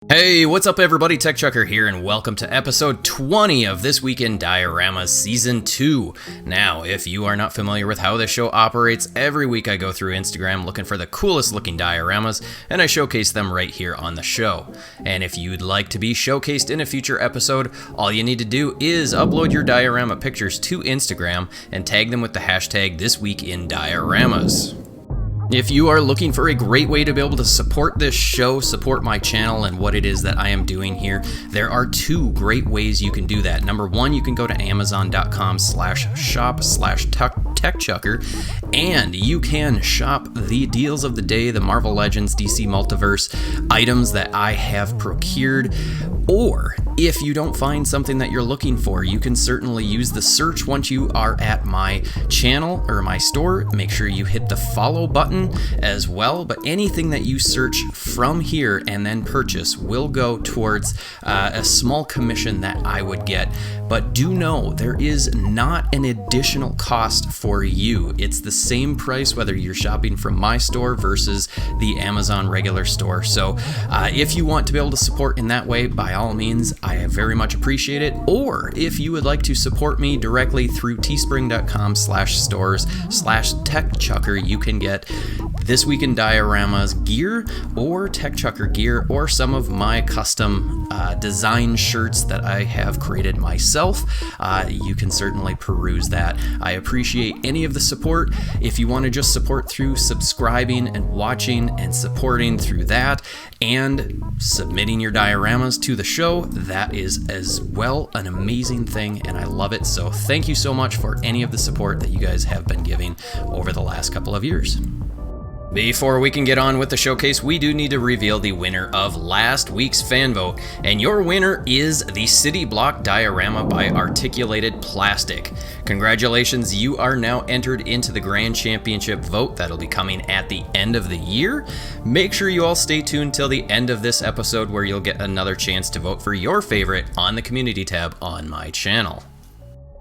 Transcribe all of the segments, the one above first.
Hey, what's up everybody, TechChucker here, and welcome to episode 20 of This Week in Dioramas Season 2. Now, if you are not familiar with how this show operates, every week I go through Instagram looking for the coolest looking dioramas, and I showcase them right here on the show. And if you'd like to be showcased in a future episode, all you need to do is upload your diorama pictures to Instagram and tag them with the hashtag ThisweekInDioramas. If you are looking for a great way to be able to support this show, support my channel and what it is that I am doing here, there are two great ways you can do that. Number one, you can go to amazon.com/shop/TechChucker and you can shop the deals of the day, the Marvel Legends, DC Multiverse items that I have procured. Or if you don't find something that you're looking for, you can certainly use the search once you are at my channel or my store. Make sure you hit the follow button as well, but anything that you search from here and then purchase will go towards a small commission that I would get. But do know there is not an additional cost for you. It's the same price whether you're shopping from my store versus the Amazon regular store. So if you want to be able to support in that way, by all means, I very much appreciate it. Or if you would like to support me directly through teespring.com/stores/TechChucker, you can get This Week in Dioramas gear or TechChucker gear or some of my custom design shirts that I have created myself. You can certainly peruse that. I appreciate any of the support. If you want to just support through subscribing and watching and supporting through that and submitting your dioramas to the show, that is as well an amazing thing and I love it. So thank you so much for any of the support that you guys have been giving over the last couple of years. Before we can get on with the showcase, we do need to reveal the winner of last week's fan vote, and your winner is the City Block Diorama by Articulated Plastic. Congratulations, you are now entered into the Grand Championship vote that'll be coming at the end of the year. Make sure you all stay tuned till the end of this episode where you'll get another chance to vote for your favorite on the community tab on my channel.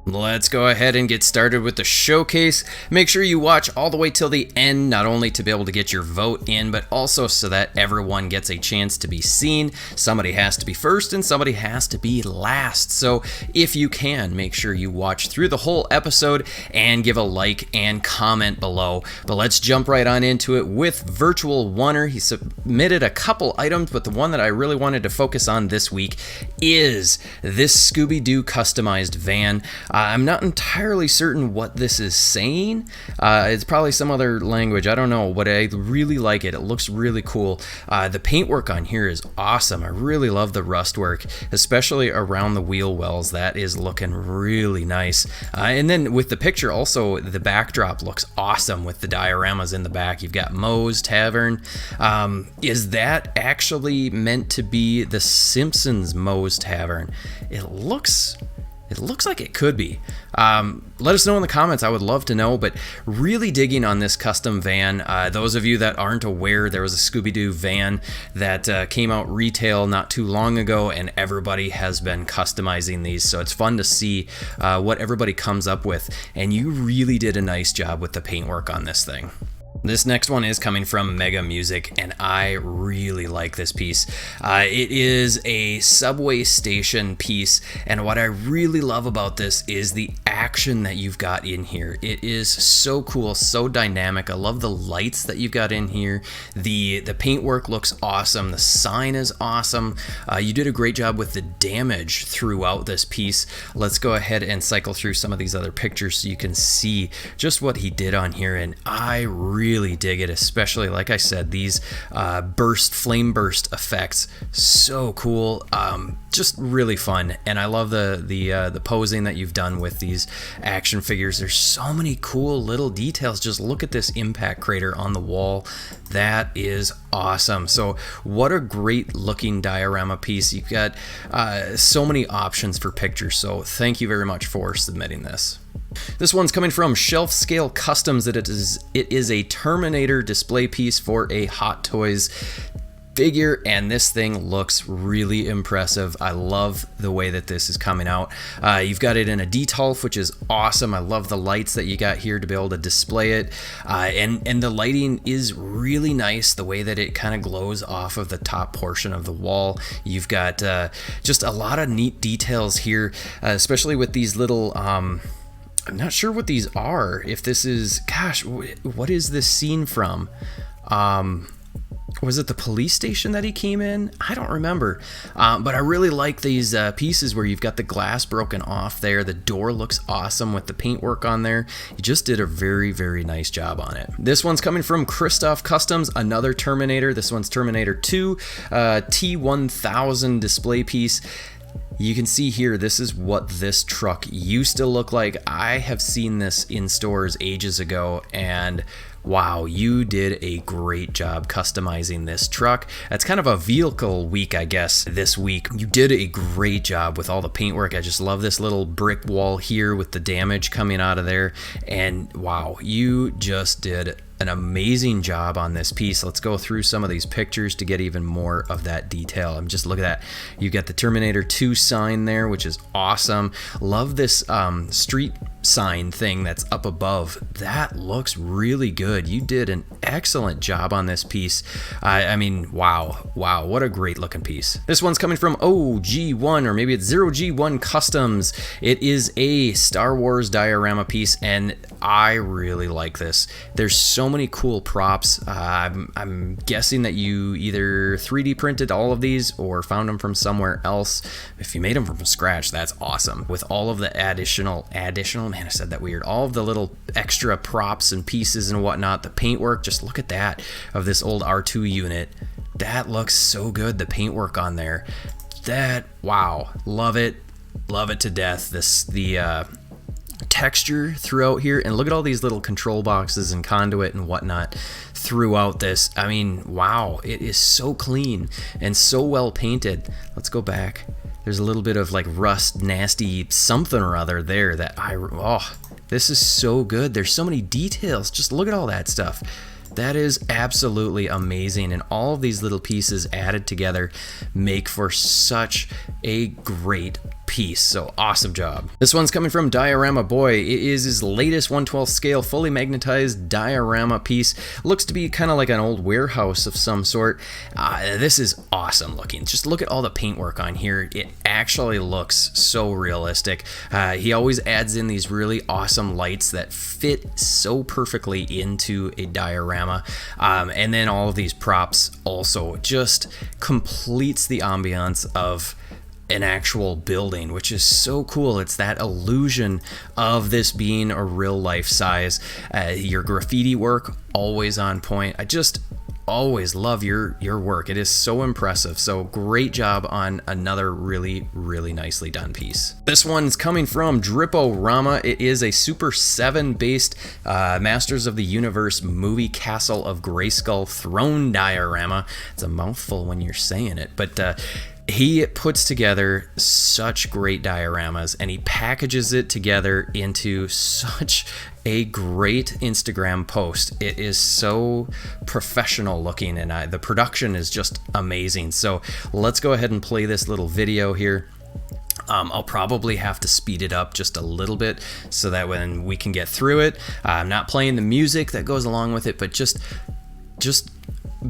Let's go ahead and get started with the showcase. Make sure you watch all the way till the end, not only to be able to get your vote in, but also so that everyone gets a chance to be seen. Somebody has to be first and somebody has to be last. So if you can, make sure you watch through the whole episode and give a like and comment below. But let's jump right on into it with Virtual Oneer. He submitted a couple items, but the one that I really wanted to focus on this week is this Scooby-Doo customized van. I'm not entirely certain what this is saying. It's probably some other language. I don't know, but I really like it. It looks really cool. The paintwork on here is awesome. I really love the rust work, especially around the wheel wells. That is looking really nice. And then with the picture also, the backdrop looks awesome with the dioramas in the back. You've got Moe's Tavern. Is that actually meant to be the Simpsons Moe's Tavern? It looks like it could be. Let us know in the comments. I would love to know, but really digging on this custom van. Those of you that aren't aware, there was a Scooby-Doo van that came out retail not too long ago, and everybody has been customizing these, so it's fun to see what everybody comes up with, and you really did a nice job with the paintwork on this thing. This next one is coming from Mega Music, and I really like this piece. It is a subway station piece, and what I really love about this is the action that you've got in here. It is so cool, so dynamic. I love the lights that you've got in here. The paintwork looks awesome. The sign is awesome. You did a great job with the damage throughout this piece. Let's go ahead and cycle through some of these other pictures so you can see just what he did on here, and I really dig it, especially like I said, these flame burst effects. So cool. Just really fun, and I love the posing that you've done with these action figures. There's so many cool little details. Just look at this impact crater on the wall. That is awesome. So what a great looking diorama piece. You've got so many options for pictures, so thank you very much for submitting this. This one's coming from Shelf Scale Customs. It is a Terminator display piece for a Hot Toys figure, and this thing looks really impressive. I love the way that this is coming out. You've got it in a detolf, which is awesome. I love the lights that you got here to be able to display it, and the lighting is really nice, the way that it kind of glows off of the top portion of the wall. You've got just a lot of neat details here, especially with these little I'm not sure what these are. If this is, gosh, what is this scene from? Was it the police station that he came in? I don't remember. But I really like these pieces where you've got the glass broken off there. The door looks awesome with the paintwork on there. You just did a very, very nice job on it. This one's coming from Krakens Customs, another Terminator. This one's Terminator 2, T1000 display piece. You can see here, this is what this truck used to look like. I have seen this in stores ages ago, and wow, you did a great job customizing this truck. That's kind of a vehicle week, I guess, this week. You did a great job with all the paintwork. I just love this little brick wall here with the damage coming out of there. And wow, you just did an amazing job on this piece. Let's go through some of these pictures to get even more of that detail. I'm just looking at that. You got the Terminator 2 sign there, which is awesome. Love this street sign thing that's up above. That looks really good. You did an excellent job on this piece. I mean, wow, what a great looking piece. This one's coming from OG1, or maybe it's 0G1 Customs. It is a Star Wars diorama piece, and I really like this. There's so many cool props. I'm guessing that you either 3D printed all of these or found them from somewhere else. If you made them from scratch, that's awesome. With all of the additional, man, I said that weird. All of the little extra props and pieces and whatnot, the paintwork, just look at that, of this old R2 unit. That looks so good, the paintwork on there. That, wow, love it to death. The texture throughout here, and look at all these little control boxes and conduit and whatnot throughout this. I mean, wow, it is so clean and so well painted. Let's go back. There's a little bit of like rust, nasty something or other there that this is so good. There's so many details. Just look at all that stuff. That is absolutely amazing, and all of these little pieces added together make for such a great piece. So awesome job. This one's coming from Diorama Boy. It is his latest 1/12 scale fully magnetized diorama piece. Looks to be kind of like an old warehouse of some sort. This is awesome looking. Just look at all the paintwork on here. It actually looks so realistic. He always adds in these really awesome lights that fit so perfectly into a diorama, and then all of these props also just completes the ambiance of an actual building, which is so cool. It's that illusion of this being a real life size. Your graffiti work, always on point. I just always love your work. It is so impressive. So great job on another really nicely done piece. This one's coming from Rama. It is a Super 7 based Masters of the Universe movie Castle of Grayskull throne diorama. It's a mouthful when you're saying it, but he puts together such great dioramas, and he packages it together into such a great Instagram post. It is so professional looking, and the production is just amazing. So let's go ahead and play this little video here. I'll probably have to speed it up just a little bit so that when we can get through it, I'm not playing the music that goes along with it, but just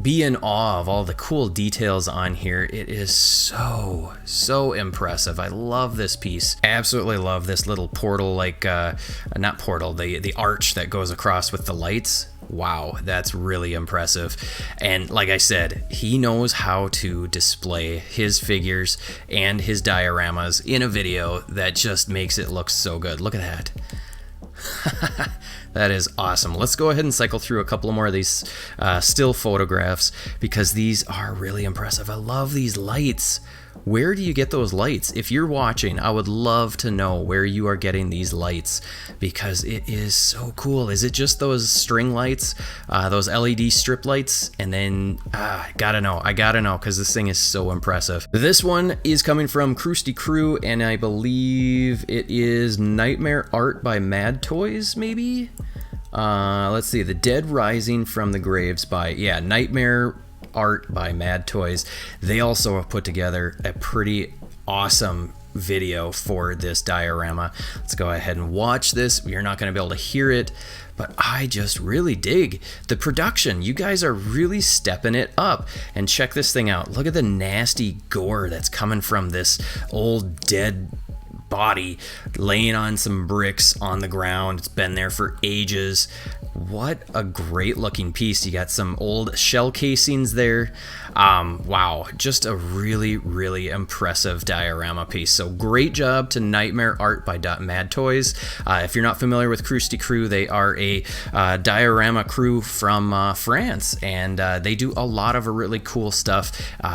be in awe of all the cool details on here. It is so impressive. I love this piece. Absolutely love this little portal, like not portal, the arch that goes across with the lights. Wow, that's really impressive. And like I said, he knows how to display his figures and his dioramas in a video that just makes it look so good. Look at that. That is awesome. Let's go ahead and cycle through a couple more of these still photographs, because these are really impressive. I love these lights. Where do you get those lights? If you're watching, I would love to know where you are getting these lights, because it is so cool. Is it just those string lights, those LED strip lights? And then I gotta know, because this thing is so impressive. This one is coming from Krusty Crew, and I believe it is Nightmare Art by Mad Toys, maybe? Let's see, The Dead Rising from the Graves by, Nightmare art by Mad Toys. They also have put together a pretty awesome video for this diorama. Let's go ahead and watch this. You're not going to be able to hear it, but I just really dig the production. You guys are really stepping it up. And check this thing out. Look at the nasty gore that's coming from this old dead body laying on some bricks on the ground. It's been there for ages. What a great looking piece. You got some old shell casings there. Wow, just a really, really impressive diorama piece. So great job to Nightmare Art by Mad Toys. If you're not familiar with Krusty Crew, they are a diorama crew from France, and they do a lot of really cool stuff.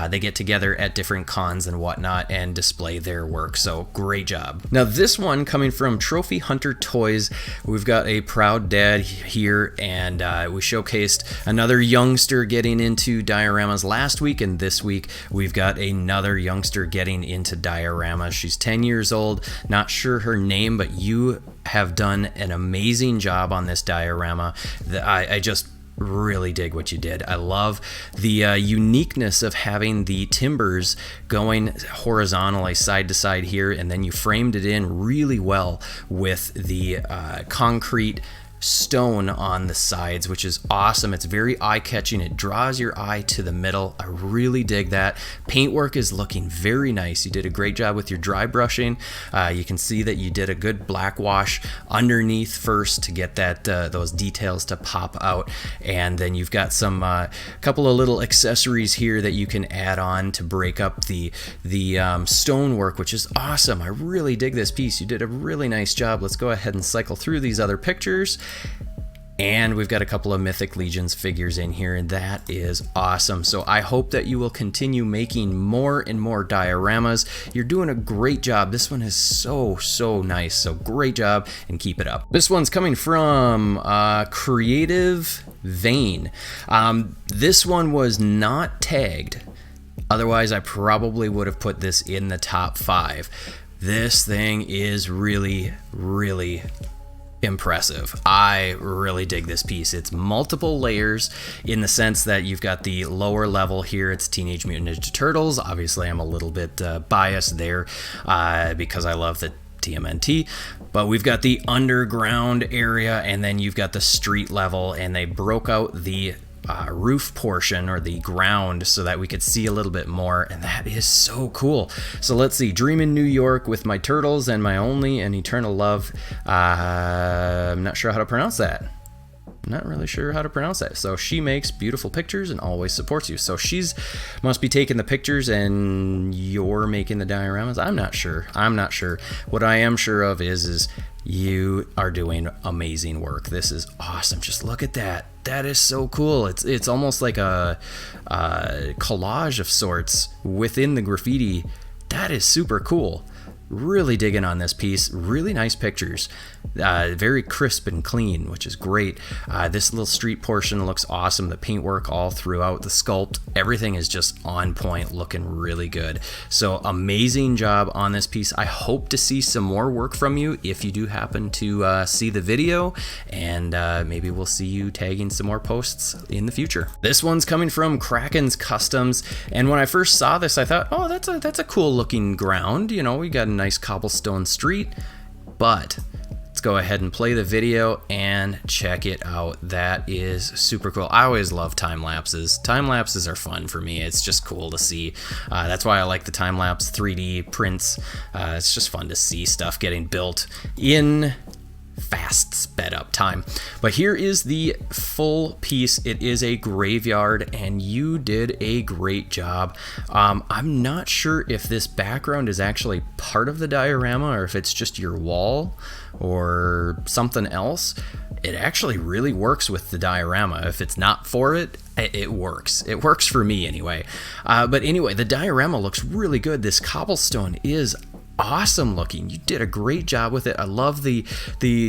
They get together at different cons and whatnot and display their work. So great job. Now this one coming from Trophy Hunter Toys. We've got a proud dad here, and we showcased another youngster getting into dioramas last week, and this week we've got another youngster getting into dioramas. She's 10 years old, not sure her name, but you have done an amazing job on this diorama. I just really dig what you did. I love the uniqueness of having the timbers going horizontally side to side here, and then you framed it in really well with the concrete stone on the sides, which is awesome. It's very eye-catching. It draws your eye to the middle. I really dig that. Paintwork is looking very nice. You did a great job with your dry brushing. You can see that you did a good black wash underneath first to get that those details to pop out, and then you've got some couple of little accessories here that you can add on to break up the stonework, which is awesome. I really dig this piece. You did a really nice job. Let's go ahead and cycle through these other pictures. And we've got a couple of Mythic Legions figures in here, and that is awesome. So I hope that you will continue making more and more dioramas. You're doing a great job. This one is so nice. So great job, and keep it up. This one's coming from Creativevane. This one was not tagged. Otherwise, I probably would have put this in the top 5. This thing is really impressive. I really dig this piece. It's multiple layers in the sense that you've got the lower level here. It's Teenage Mutant Ninja Turtles. Obviously, I'm a little bit biased there because I love the TMNT, but we've got the underground area, and then you've got the street level, and they broke out the roof portion or the ground so that we could see a little bit more, and that is so cool. So let's see. Dream in New York with my turtles and my only and eternal love. I'm not sure how to pronounce that. Not really sure how to pronounce that. So she makes beautiful pictures and always supports you. So she's must be taking the pictures and you're making the dioramas. I'm not sure. What I am sure of is you are doing amazing work. This is awesome. Just look at that. That is so cool. It's almost like a collage of sorts within the graffiti. That is super cool. Really digging on this piece. Really nice pictures. Very crisp and clean, which is great. This little street portion looks awesome. The paintwork all throughout, the sculpt, everything is just on point, looking really good. So amazing job on this piece. I hope to see some more work from you if you do happen to see the video, and maybe we'll see you tagging some more posts in the future. This one's coming from Krakens Customs, and when I first saw this, I thought, oh, that's a cool looking ground. You know, we got a nice cobblestone street, but let's go ahead and play the video and check it out. That is super cool. I always love time lapses. Time lapses are fun for me. It's just cool to see. That's why I like the time lapse 3D prints. It's just fun to see stuff getting built in fast sped up time. But here is the full piece. It is a graveyard, and you did a great job. I'm not sure if this background is actually part of the diorama or if it's just your wall or something else. It actually really works with the diorama. If it's not for it, it works. It works for me anyway. But anyway, the diorama looks really good. This cobblestone is awesome looking. You did a great job with it. I love the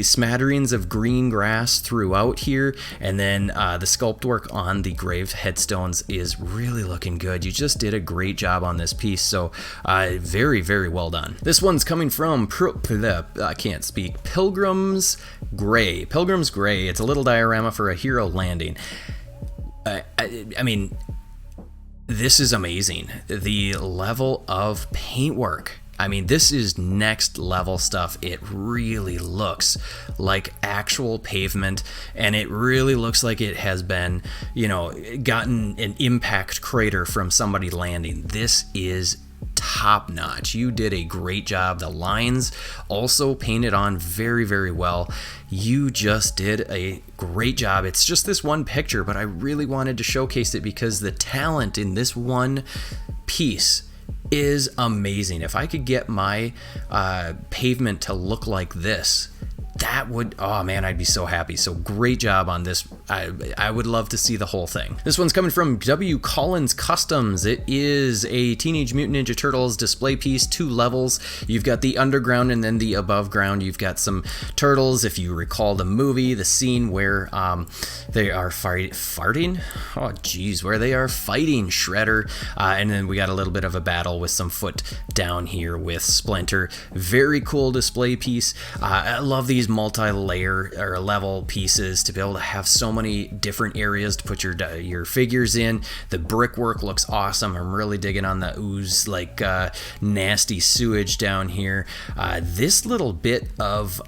smatterings of green grass throughout here, and then the sculpt work on the grave headstones is really looking good. You just did a great job on this piece. So very well done. This one's coming from I can't speak. Pilgrim's Gray. Pilgrim's Gray. It's a little diorama for a hero landing. I mean, This is amazing. The level of paintwork. I mean, this is next level stuff. It really looks like actual pavement, and it really looks like it has been, you know, gotten an impact crater from somebody landing. This is top notch. You did a great job. The lines also painted on very, very well. You just did a great job. It's just this one picture, but I really wanted to showcase it because the talent in this one piece is amazing. If I could get my pavement to look like this, that would, oh man, I'd be so happy. So great job on this. I would love to see the whole thing. This one's coming from Krakens Customs. It is a Teenage Mutant Ninja Turtles display piece, 2 levels. You've got the underground and then the above ground. You've got some turtles. If you recall the movie, the scene where they are farting? Oh geez, where they are fighting Shredder. And then we got a little bit of a battle with some foot down here with Splinter. Very cool display piece. I love these multi-layer or level pieces to be able to have so many different areas to put your figures in. The brickwork looks awesome. I'm really digging on the ooze, like nasty sewage down here. This little bit of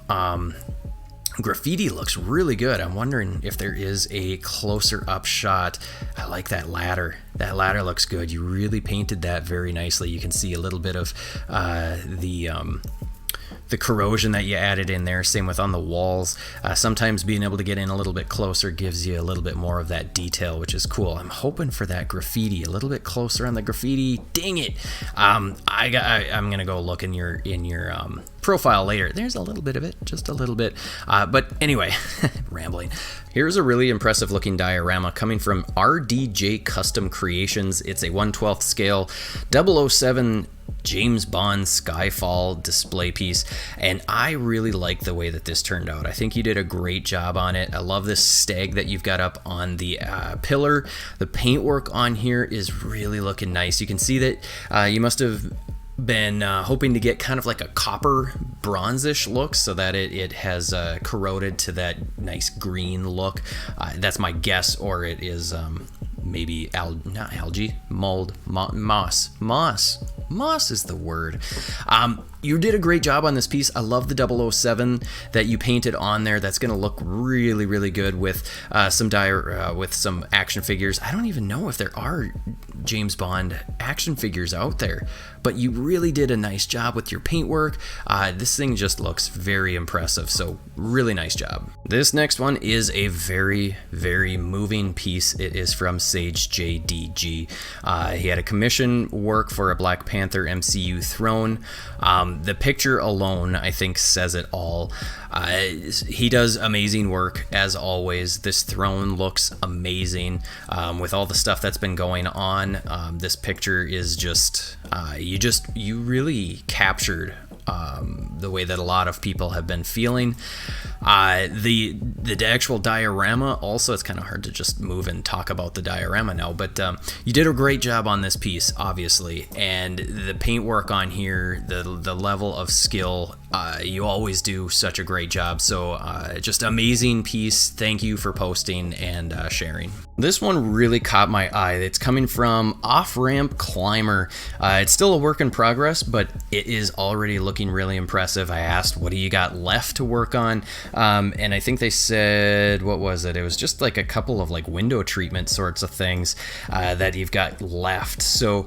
graffiti looks really good. I'm wondering if there is a closer up shot. I like that ladder. That ladder looks good. You really painted that very nicely. You can see a little bit of the corrosion that you added in there. Same with on the walls. Sometimes being able to get in a little bit closer gives you a little bit more of that detail, which is cool. I'm hoping for that graffiti, a little bit closer on the graffiti. Dang it! I'm gonna go look in your profile later. There's a little bit of it, just a little bit. But anyway, rambling. Here's a really impressive looking diorama coming from RDJ Custom Creations. It's a 1/12 scale 007 James Bond Skyfall display piece, and I really like the way that this turned out. I think you did a great job on it. I love this stag that you've got up on the pillar. The paintwork on here is really looking nice. You can see that you must have been hoping to get kind of like a copper bronzish look so that it has corroded to that nice green look. That's my guess, or it is maybe not algae, mold, moss is the word. You did a great job on this piece. I love the 007 that you painted on there. That's going to look really, really good with some action figures. I don't even know if there are James Bond action figures out there, but you really did a nice job with your paintwork. This thing just looks very impressive, so really nice job. This next one is a very, very moving piece. It is from Sage JDG. He had a commission work for a Black Panther MCU throne. The picture alone, I think, says it all. He does amazing work, as always. This throne looks amazing with all the stuff that's been going on. This picture is just, you really captured the way that a lot of people have been feeling. The actual diorama, also, it's kind of hard to just move and talk about the diorama now, but you did a great job on this piece, obviously, and the paintwork on here, the level of skill, you always do such a great job. So just amazing piece. Thank you for posting and sharing. This one really caught my eye. It's coming from Off Ramp Climber. It's still a work in progress, but it is already looking really impressive. I asked, what do you got left to work on? And I think they said, what was it? It was just like a couple of like window treatment sorts of things that you've got left. So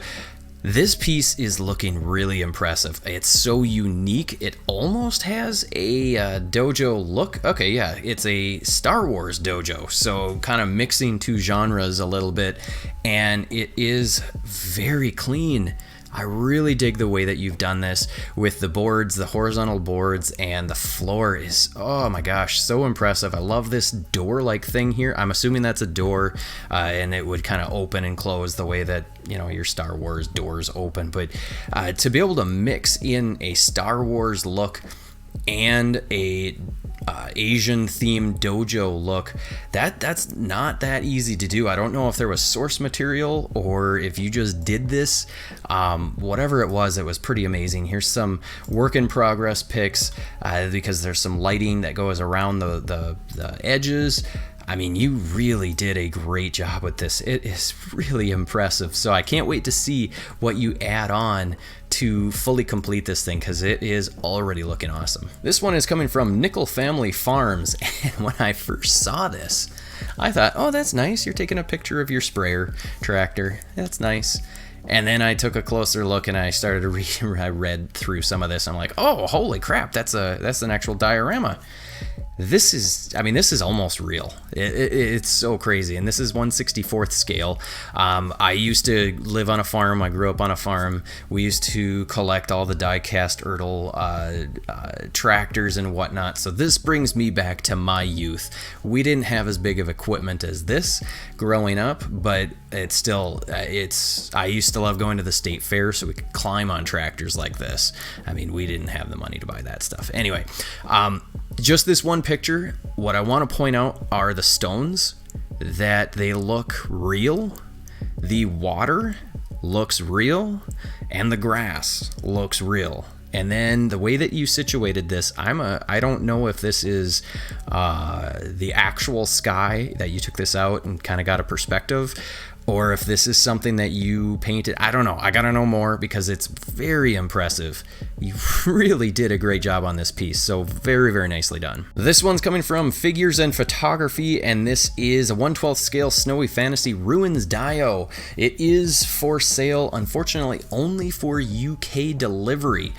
this piece is looking really impressive. It's so unique. It almost has a dojo look. Okay, yeah, it's a Star Wars dojo. So kind of mixing two genres a little bit, and it is very clean. I really dig the way that you've done this with the boards, the horizontal boards, and the floor is, oh my gosh, so impressive. I love this door-like thing here. I'm assuming that's a door, and it would kind of open and close the way that, you know, your Star Wars doors open. But to be able to mix in a Star Wars look and a Asian themed dojo look, that's not that easy to do. I don't know if there was source material or if you just did this. Whatever it was pretty amazing. Here's some work in progress pics because there's some lighting that goes around the edges. I mean, you really did a great job with this. It is really impressive. So I can't wait to see what you add on to fully complete this thing, because it is already looking awesome. This one is coming from Nickel Family Farms, and when I first saw this, I thought, oh, that's nice. You're taking a picture of your sprayer tractor. That's nice. And then I took a closer look and I started to read. I read through some of this. I'm like, oh, holy crap! That's an actual diorama. This is almost real. It's so crazy. And this is 1/64th scale. I used to live on a farm. I grew up on a farm. We used to collect all the die-cast Ertl tractors and whatnot. So this brings me back to my youth. We didn't have as big of equipment as this growing up, but it's still, I used to love going to the state fair so we could climb on tractors like this. I mean, we didn't have the money to buy that stuff. Anyway, just this one picture, what I want to point out are the stones, that they look real, the water looks real, and the grass looks real. And then the way that you situated this, I don't know if this is the actual sky that you took this out and kind of got a perspective, or if this is something that you painted. I don't know. I gotta know more, because it's very impressive. You really did a great job on this piece, so very, very nicely done. This one's coming from Figures and Photography, and this is a 1/12 scale Snowy Fantasy Ruins Dio. It is for sale, unfortunately, only for UK delivery.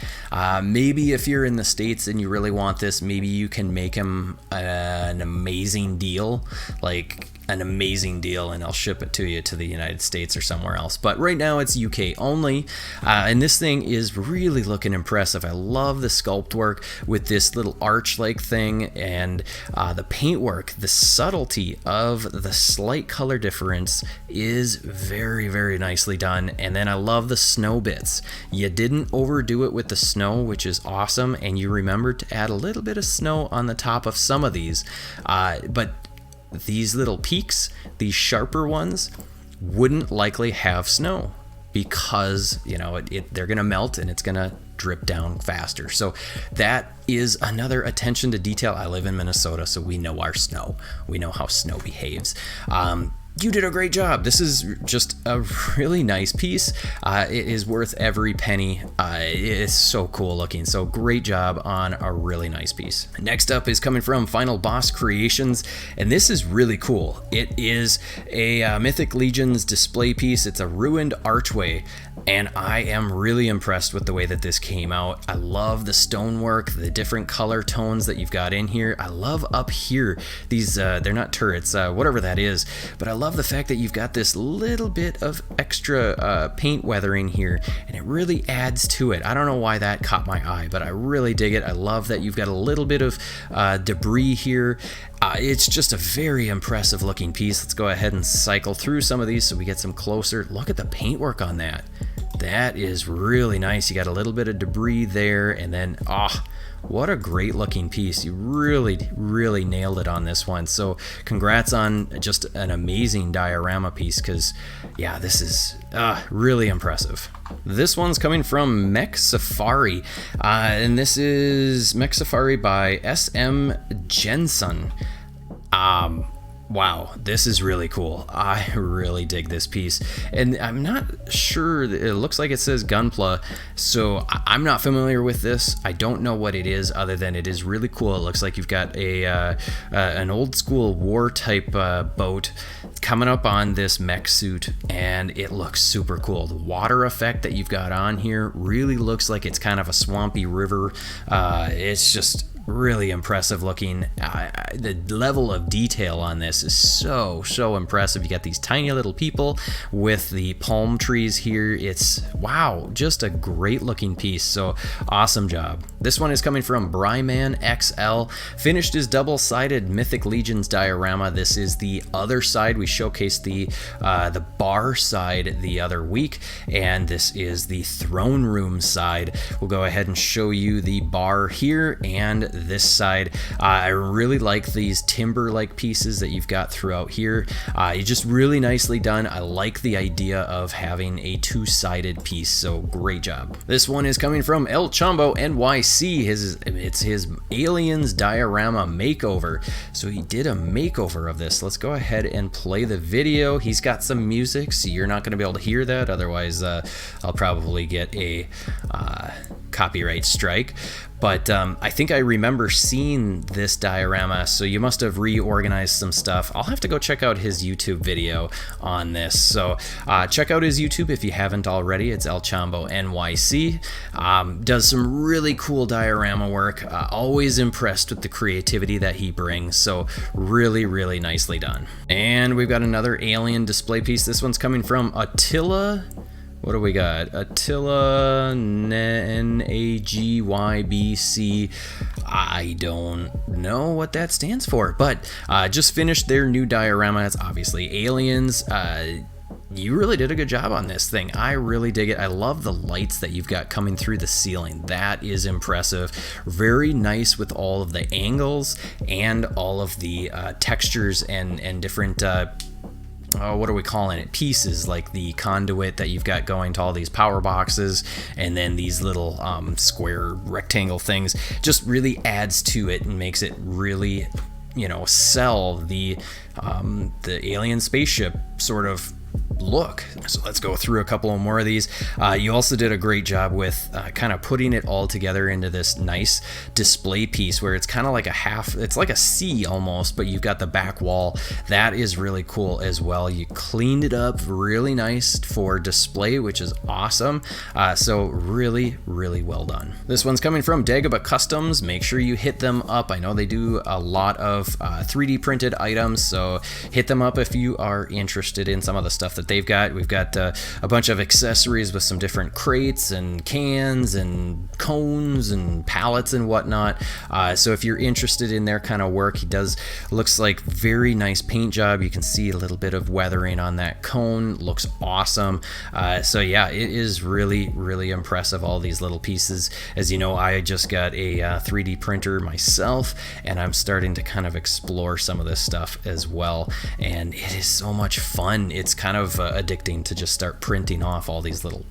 Maybe if you're in the States and you really want this, maybe you can make him an amazing deal, and I'll ship it to you to the United States or somewhere else. But right now it's UK only, and this thing is really looking impressive. I love the sculpt work with this little arch-like thing, and the paint work, the subtlety of the slight color difference is very, very nicely done. And then I love the snow bits. You didn't overdo it with the snow, which is awesome, and you remembered to add a little bit of snow on the top of some of these, but these little peaks, these sharper ones, wouldn't likely have snow, because they're gonna melt and it's gonna drip down faster. So that is another attention to detail. I live in Minnesota, so we know our snow. We know how snow behaves. You did a great job. This is just a really nice piece. It is worth every penny. It is so cool looking. So great job on a really nice piece. Next up is coming from Finalboss Creations, and this is really cool. It is a Mythic Legions display piece. It's a ruined archway, and I am really impressed with the way that this came out. I love the stonework, the different color tones that you've got in here. I love up here, these, they're not turrets, whatever that is, but I love the fact that you've got this little bit of extra paint weathering here, and it really adds to it. I don't know why that caught my eye, but I really dig it. I love that you've got a little bit of debris here. It's just a very impressive looking piece. Let's go ahead and cycle through some of these so we get some closer. Look at the paintwork on that. That is really nice. You got a little bit of debris there, and then, what a great looking piece. You really, really nailed it on this one. So congrats on just an amazing diorama piece, because yeah, this is really impressive. This one's coming from Mech Safari, and this is Mech Safari by SM Jensen. Wow, this is really cool. I really dig this piece, and I'm not sure, it looks like it says Gunpla, so I'm not familiar with this. I don't know what it is, other than it is really cool. It looks like you've got an old school war type boat coming up on this mech suit, and it looks super cool. The water effect that you've got on here really looks like it's kind of a swampy river. It's just really impressive looking. The level of detail on this is so impressive. You got these tiny little people with the palm trees here. It's, wow, just a great looking piece. So awesome job. This one is coming from Bryman XL. Finished his double-sided Mythic Legions diorama. This is the other side. We showcased the bar side the other week, and this is the throne room side. We'll go ahead and show you the bar here and this side. I really like these timber-like pieces that you've got throughout here. It's just really nicely done. I like the idea of having a two-sided piece, so great job. This one is coming from Elle Chumbo NYC. It's his Aliens diorama makeover. So he did a makeover of this. Let's go ahead and play the video. He's got some music, so you're not going to be able to hear that. Otherwise, I'll probably get a copyright strike. But I think I remember seeing this diorama, so you must have reorganized some stuff. I'll have to go check out his YouTube video on this. So check out his YouTube if you haven't already. It's Elle Chumbo NYC. Does some really cool diorama work. Always impressed with the creativity that he brings. So really, really nicely done. And we've got another alien display piece. This one's coming from Attila. What do we got? Attila, NAGYBC. I don't know what that stands for, but just finished their new diorama. It's obviously aliens. You really did a good job on this thing. I really dig it. I love the lights that you've got coming through the ceiling. That is impressive. Very nice with all of the angles and all of the textures and different what are we calling it, pieces, like the conduit that you've got going to all these power boxes, and then these little square rectangle things. Just really adds to it and makes it really, you know, sell the alien spaceship sort of look. So let's go through a couple more of these. You also did a great job with kind of putting it all together into this nice display piece where it's kind of like it's like a C almost, but you've got the back wall. That is really cool as well. You cleaned it up really nice for display, which is awesome. So really, really well done. This one's coming from Krakens Customs. Make sure you hit them up. I know they do a lot of 3D printed items, so hit them up if you are interested in some of the stuff that they've got. We've got a bunch of accessories with some different crates and cans and cones and pallets and whatnot. So if you're interested in their kind of work, looks like very nice paint job. You can see a little bit of weathering on that cone. Looks awesome. So yeah, it is really, really impressive, all these little pieces. As you know, I just got a 3D printer myself, and I'm starting to kind of explore some of this stuff as well. And it is so much fun. It's kind of addicting to just start printing off all these little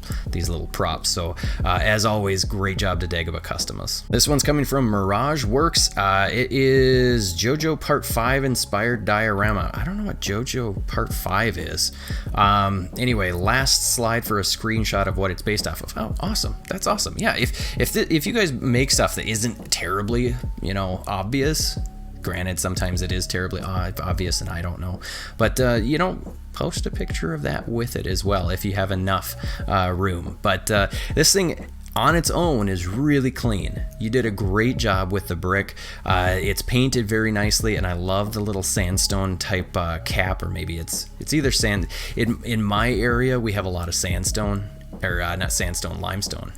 props. So as always, great job to Krakens Customs. This one's coming from Mirage Works. It is JoJo Part 5 inspired diorama. I don't know what JoJo Part 5 is. Anyway, last slide for a screenshot of what it's based off of. Oh, awesome. That's awesome. Yeah, if you guys make stuff that isn't terribly, you know, obvious, granted, sometimes it is terribly obvious and I don't know, but you know, post a picture of that with it as well if you have enough room. But this thing on its own is really clean. You did a great job with the brick. It's painted very nicely, and I love the little sandstone type cap, or maybe it's either sand. In my area, we have a lot of sandstone, or not sandstone, limestone.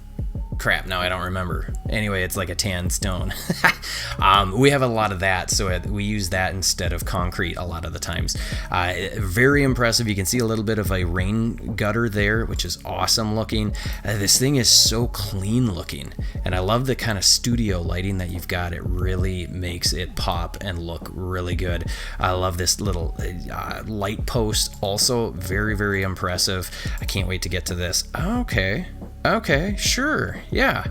Crap, now I don't remember. Anyway, it's like a tan stone. We have a lot of that, so we use that instead of concrete a lot of the times. Very impressive. You can see a little bit of a rain gutter there, which is awesome looking. This thing is so clean looking, and I love the kind of studio lighting that you've got. It really makes it pop and look really good. I love this little light post, also very, very impressive. I can't wait to get to this. Okay, sure, yeah.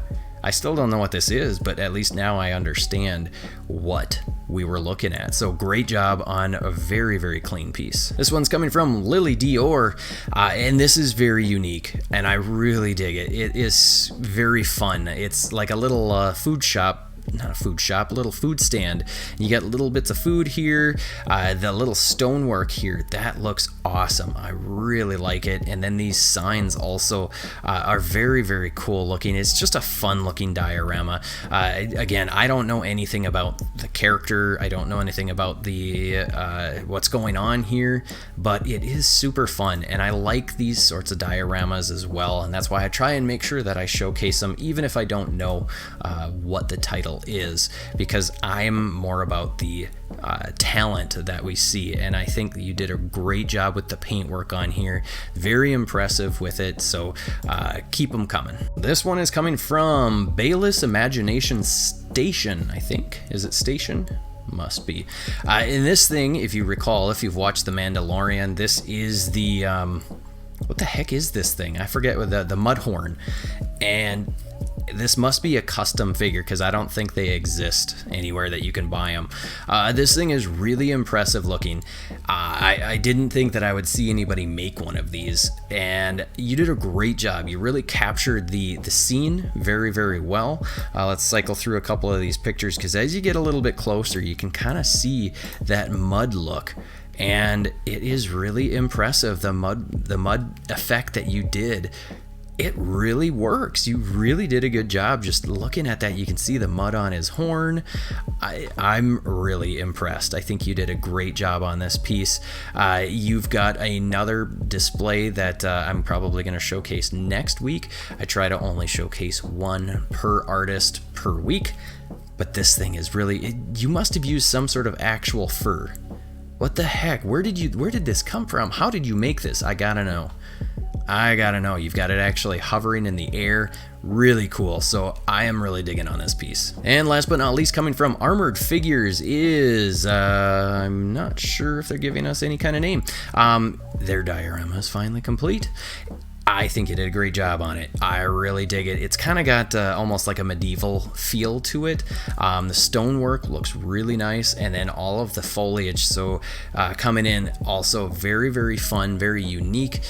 I still don't know what this is, but at least now I understand what we were looking at. So great job on a very, very clean piece. This one's coming from Lilly Dior, and this is very unique, and I really dig it. It is very fun. It's like a little food shop. Not a food shop, a little food stand. You got little bits of food here, the little stonework here, that looks awesome. I really like it. And then these signs also are very, very cool looking. It's just a fun looking diorama. Again, I don't know anything about the character. I don't know anything about the what's going on here, but it is super fun. And I like these sorts of dioramas as well. And that's why I try and make sure that I showcase them, even if I don't know what the title level is, because I'm more about the talent that we see, and I think that you did a great job with the paintwork on here. Very impressive with it, so keep them coming. This one is coming from Bayless Imagination Station, I think. Is it Station? Must be. In this thing, if you recall, if you've watched The Mandalorian, this is the what the heck is this thing? I forget what the Mudhorn, and this must be a custom figure because I don't think they exist anywhere that you can buy them. This thing is really impressive looking. I didn't think that I would see anybody make one of these, and you did a great job. You really captured the scene very, very well. Let's cycle through a couple of these pictures, because as you get a little bit closer, you can kind of see that mud look. And it is really impressive, the mud effect that you did. It really works. You really did a good job. Just looking at that, you can see the mud on his horn. I'm really impressed. I think you did a great job on this piece. You've got another display that I'm probably going to showcase next week. I try to only showcase one per artist per week, but this thing is really, you must have used some sort of actual fur. What the heck? Where did this come from? How did you make this? I gotta know. You've got it actually hovering in the air. Really cool. So I am really digging on this piece. And last but not least, coming from Armored Figures is, I'm not sure if they're giving us any kind of name. Their diorama is finally complete. I think you did a great job on it. I really dig it. It's kind of got almost like a medieval feel to it. The stonework looks really nice, and then all of the foliage, so coming in also very, very fun, very unique,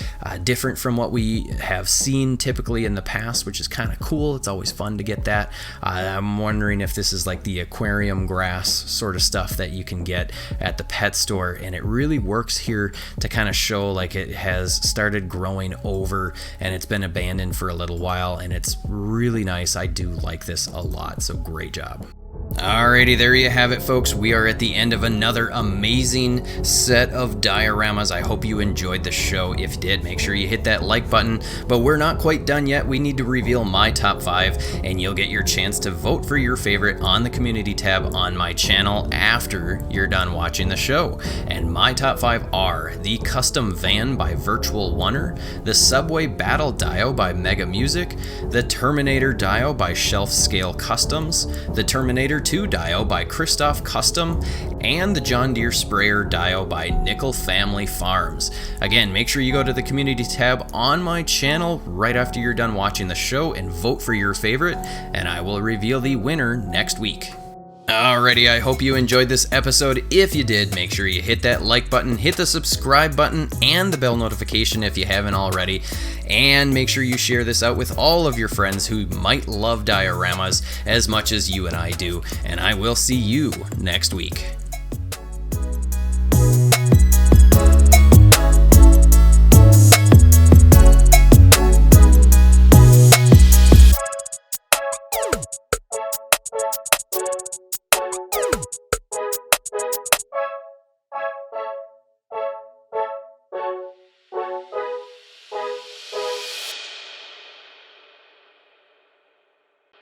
different from what we have seen typically in the past, which is kind of cool. It's always fun to get that. I'm wondering if this is like the aquarium grass sort of stuff that you can get at the pet store, and it really works here to kind of show like it has started growing over and it's been abandoned for a little while, and it's really nice. I do like this a lot, so great job. Alrighty, there you have it, folks. We are at the end of another amazing set of dioramas. I hope you enjoyed the show. If you did, make sure you hit that like button. But we're not quite done yet. We need to reveal my top 5, and you'll get your chance to vote for your favorite on the community tab on my channel after you're done watching the show. And my top 5 are the Custom Van by Virtual Oner, the Subway Battle Dio by Mega Music, the Terminator Dio by Shelf Scale Customs, the Terminator 2 Dio by Christoph Custom, and the John Deere Sprayer Dio by Nickel Family Farms. Again, make sure you go to the community tab on my channel right after you're done watching the show and vote for your favorite, and I will reveal the winner next week. Alrighty, I hope you enjoyed this episode. If you did, make sure you hit that like button, hit the subscribe button, and the bell notification if you haven't already. And make sure you share this out with all of your friends who might love dioramas as much as you and I do. And I will see you next week.